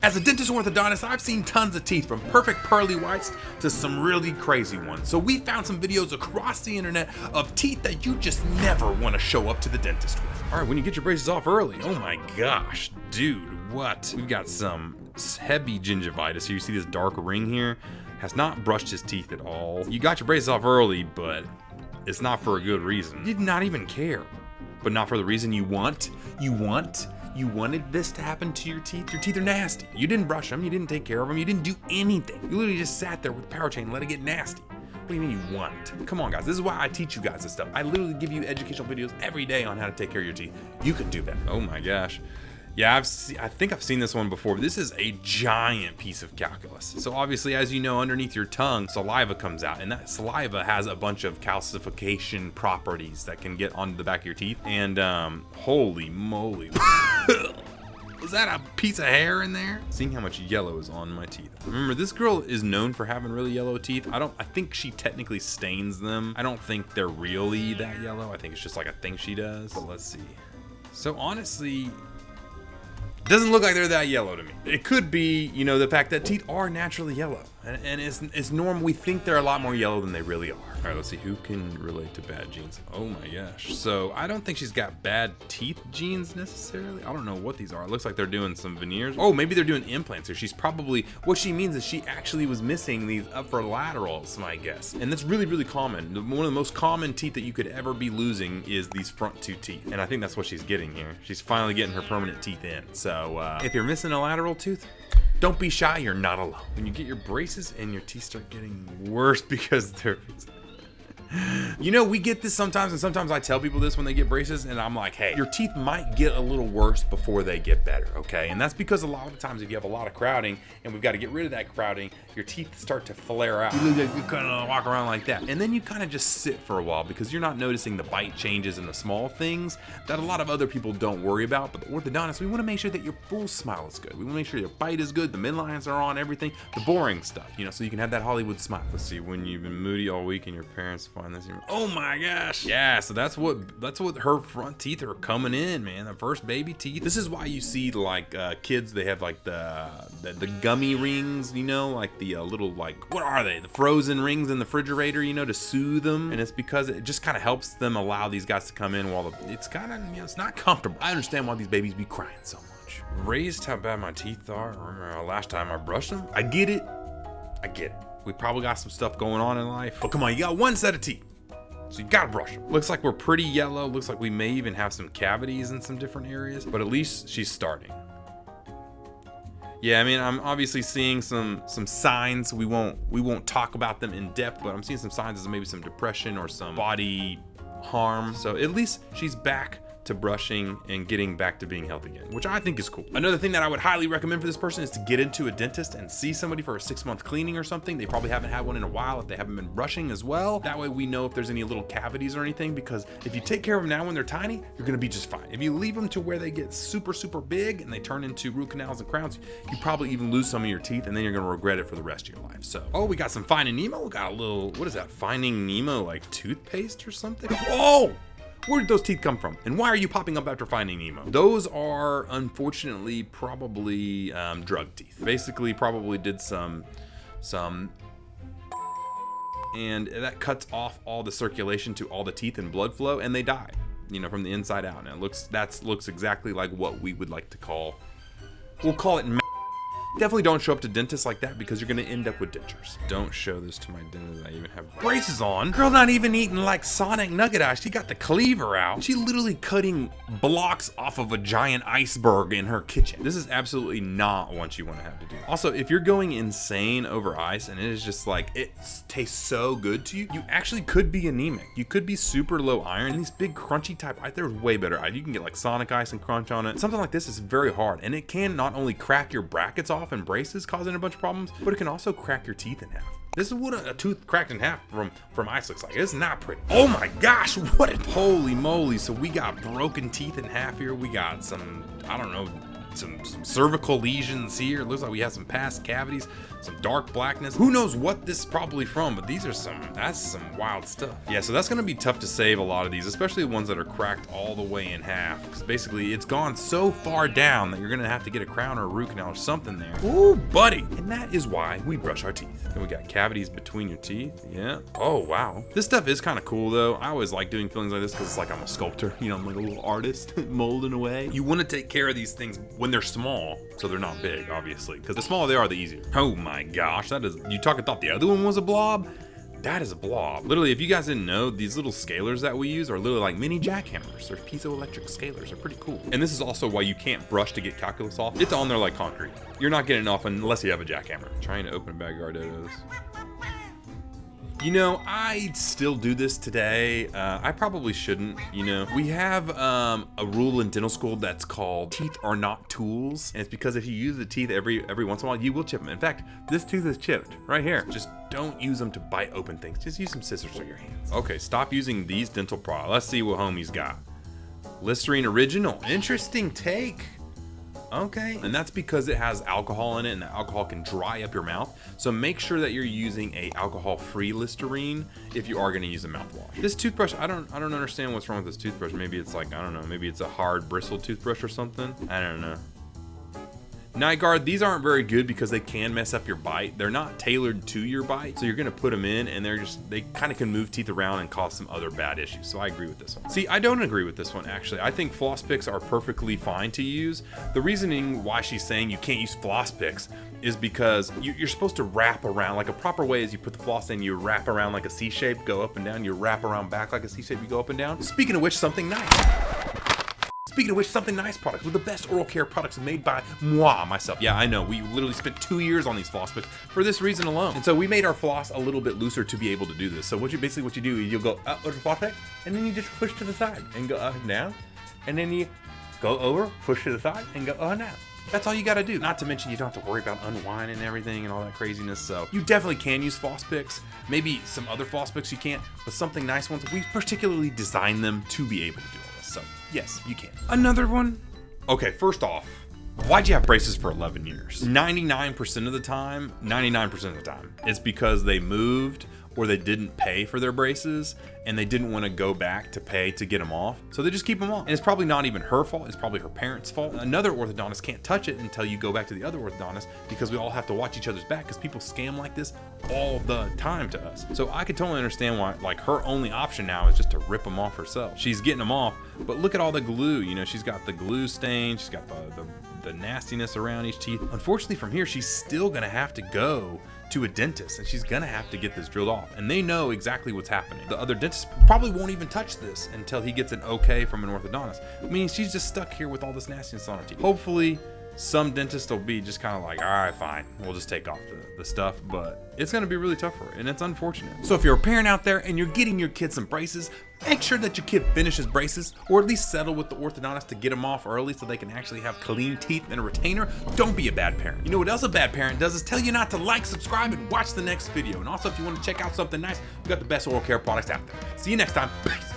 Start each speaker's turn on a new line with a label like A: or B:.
A: As a dentist orthodontist, I've seen tons of teeth, from perfect pearly whites to some really crazy ones. So we found some videos across the internet of teeth that you just never want to show up to the dentist with. All right, when you get your braces off early, oh my gosh, dude, what? We've got some heavy gingivitis here. You see this dark ring here? Has not brushed his teeth at all. You got your braces off early, but it's not for a good reason. You did not even care, but not for the reason you want. You wanted this to happen to your teeth? Your teeth are nasty. You didn't brush them, you didn't take care of them, you didn't do anything. You literally just sat there with a power chain and let it get nasty. What do you mean you want? Come on guys, this is why I teach you guys this stuff. I literally give you educational videos every day on how to take care of your teeth. You can do that. Oh my gosh. Yeah, I think I've seen this one before. This is a giant piece of calculus. So obviously, as you know, underneath your tongue, saliva comes out, and that saliva has a bunch of calcification properties that can get onto the back of your teeth. And holy moly. Was that a piece of hair in there? Seeing how much yellow is on my teeth. Remember, this girl is known for having really yellow teeth. I think she technically stains them. I don't think they're really that yellow. I think it's just like a thing she does. But let's see. So honestly, doesn't look like they're that yellow to me. It could be, you know, the fact that teeth are naturally yellow, and it's normal. We think they're a lot more yellow than they really are. All right, let's see who can relate to bad genes. Oh my gosh. So I don't think she's got bad teeth genes necessarily. I don't know what these are. It looks like they're doing some veneers. Oh, maybe they're doing implants, or she's probably, what she means is she actually was missing these upper laterals, my guess. And that's really, really common. One of the most common teeth that you could ever be losing is these front two teeth. And I think that's what she's getting here. She's finally getting her permanent teeth in. So if you're missing a lateral tooth, don't be shy, you're not alone. When you get your braces and your teeth start getting worse because they're... You know, we get this sometimes, and sometimes I tell people this when they get braces, and I'm like, hey, your teeth might get a little worse before they get better, okay? And that's because a lot of the times if you have a lot of crowding, and we've got to get rid of that crowding, your teeth start to flare out. You kind of walk around like that. And then you kind of just sit for a while because you're not noticing the bite changes and the small things that a lot of other people don't worry about. But the orthodontist, we want to make sure that your full smile is good. We want to make sure your bite is good, the midlines are on, everything, the boring stuff, you know, so you can have that Hollywood smile. Let's see, when you've been moody all week and your parents find this, oh my gosh. Yeah, so that's what her front teeth are coming in, man. The first baby teeth. This is why you see like kids, they have like the gummy rings, you know, like the little, like, what are they? The frozen rings in the refrigerator, you know, to soothe them. And it's because it just kind of helps them allow these guys to come in while it's kind of, you know, it's not comfortable. I understand why these babies be crying so much. Raised how bad my teeth are. I remember last time I brushed them. I get it. We probably got some stuff going on in life. But come on, you got one set of teeth, so you gotta brush them. Looks like we're pretty yellow. Looks like we may even have some cavities in some different areas, but at least she's starting. Yeah, I mean, I'm obviously seeing some signs. We won't talk about them in depth, but I'm seeing some signs of maybe some depression or some body harm. So at least she's back to brushing and getting back to being healthy again, which I think is cool. Another thing that I would highly recommend for this person is to get into a dentist and see somebody for a 6-month cleaning or something. They probably haven't had one in a while if they haven't been brushing as well. That way we know if there's any little cavities or anything, because if you take care of them now when they're tiny, you're gonna be just fine. If you leave them to where they get super, super big and they turn into root canals and crowns, you probably even lose some of your teeth, and then you're gonna regret it for the rest of your life. So, oh, we got some Finding Nemo. We got a little, what is that? Finding Nemo, like toothpaste or something? Whoa! Where did those teeth come from? And why are you popping up after Finding Nemo? Those are, unfortunately, probably drug teeth. Basically, probably did some, and that cuts off all the circulation to all the teeth and blood flow, and they die, you know, from the inside out. And that looks exactly like what we would like to call, we'll call it. Definitely don't show up to dentists like that, because you're gonna end up with dentures. Don't show this to my dentist. I even have braces on. Girl not even eating like Sonic Nugget Eyes. She got the cleaver out. She literally cutting blocks off of a giant iceberg in her kitchen. This is absolutely not what you want to have to do. Also, if you're going insane over ice and it is just like, it tastes so good to you, you actually could be anemic. You could be super low iron. And these big crunchy type ice, there's way better ice. You can get like Sonic Ice and crunch on it. Something like this is very hard, and it can not only crack your brackets off and braces, causing a bunch of problems, but it can also crack your teeth in half. This is what a tooth cracked in half from ice looks like. It's not pretty. Oh my gosh, holy moly. So we got broken teeth in half here. We got some, I don't know, some cervical lesions here. It looks like we have some past cavities, some dark blackness. Who knows what this is probably from, but that's some wild stuff. Yeah, so that's gonna be tough to save a lot of these, especially the ones that are cracked all the way in half, because basically it's gone so far down that you're gonna have to get a crown or a root canal or something there. Ooh, buddy. And that is why we brush our teeth. And we got cavities between your teeth. Yeah. Oh, wow. This stuff is kind of cool though. I always like doing fillings like this because it's like I'm a sculptor, you know, I'm like a little artist molding away. You want to take care of these things when they're small, so they're not big, obviously, because the smaller they are, the easier. Oh my gosh, that is, you thought the other one was a blob? That is a blob. Literally, if you guys didn't know, these little scalers that we use are literally like mini jackhammers. They're piezoelectric scalers. They're pretty cool. And this is also why you can't brush to get calculus off. It's on there like concrete. You're not getting it off unless you have a jackhammer. Trying to open a bag of Ardottos. You know, I still do this today. I probably shouldn't, you know. We have a rule in dental school that's called teeth are not tools. And it's because if you use the teeth every once in a while, you will chip them. In fact, this tooth is chipped right here. Just don't use them to bite open things. Just use some scissors or your hands. Okay, stop using these dental products. Let's see what homie's got. Listerine Original. Interesting take. Okay, and that's because it has alcohol in it, and the alcohol can dry up your mouth. So make sure that you're using a alcohol-free Listerine if you are going to use a mouthwash. This toothbrush, I don't understand what's wrong with this toothbrush. Maybe it's like, I don't know, maybe it's a hard bristle toothbrush or something. I don't know. Night Guard, these aren't very good because they can mess up your bite. They're not tailored to your bite, so you're gonna put them in and they kind of can move teeth around and cause some other bad issues. So I agree with this one. See, I don't agree with this one actually. I think floss picks are perfectly fine to use. The reasoning why she's saying you can't use floss picks is because you're supposed to wrap around. Like a proper way is you put the floss in, you wrap around like a C shape, go up and down, you wrap around back like a C shape, you go up and down. Speaking of which, something nice products with the best oral care products made by myself. Yeah, I know, we literally spent 2 years on these floss picks for this reason alone. And so we made our floss a little bit looser to be able to do this. So what you do is you'll go up with the floss pick, and then you just push to the side and go up and down. And then you go over, push to the side, and go up and down. That's all you gotta do. Not to mention you don't have to worry about unwinding and everything and all that craziness. So you definitely can use floss picks. Maybe some other floss picks you can't, but something nice ones. We particularly designed them to be able to do all this. So yes, you can. Another one. Okay, first off, why'd you have braces for 11 years? 99% of the time, it's because they moved or they didn't pay for their braces and they didn't want to go back to pay to get them off. So they just keep them on. And it's probably not even her fault. It's probably her parents' fault. Another orthodontist can't touch it until you go back to the other orthodontist because we all have to watch each other's back because people scam like this all the time to us. So I could totally understand why, like, her only option now is just to rip them off herself. She's getting them off, but look at all the glue. You know, she's got the glue stain. She's got the nastiness around each teeth. Unfortunately, from here, she's still gonna have to go to a dentist and she's gonna have to get this drilled off, and they know exactly what's happening. The other dentist probably won't even touch this until he gets an okay from an orthodontist. I mean, she's just stuck here with all this nastiness on her teeth. Hopefully some dentists will be just kind of like, all right, fine, we'll just take off the stuff, but it's gonna be really tough for her, and it's unfortunate. So if you're a parent out there and you're getting your kid some braces, make sure that your kid finishes braces, or at least settle with the orthodontist to get them off early so they can actually have clean teeth and a retainer. Don't be a bad parent. You know what else a bad parent does is tell you not to like, subscribe, and watch the next video. And also, if you want to check out something nice, we got the best oral care products out there. See you next time. Peace.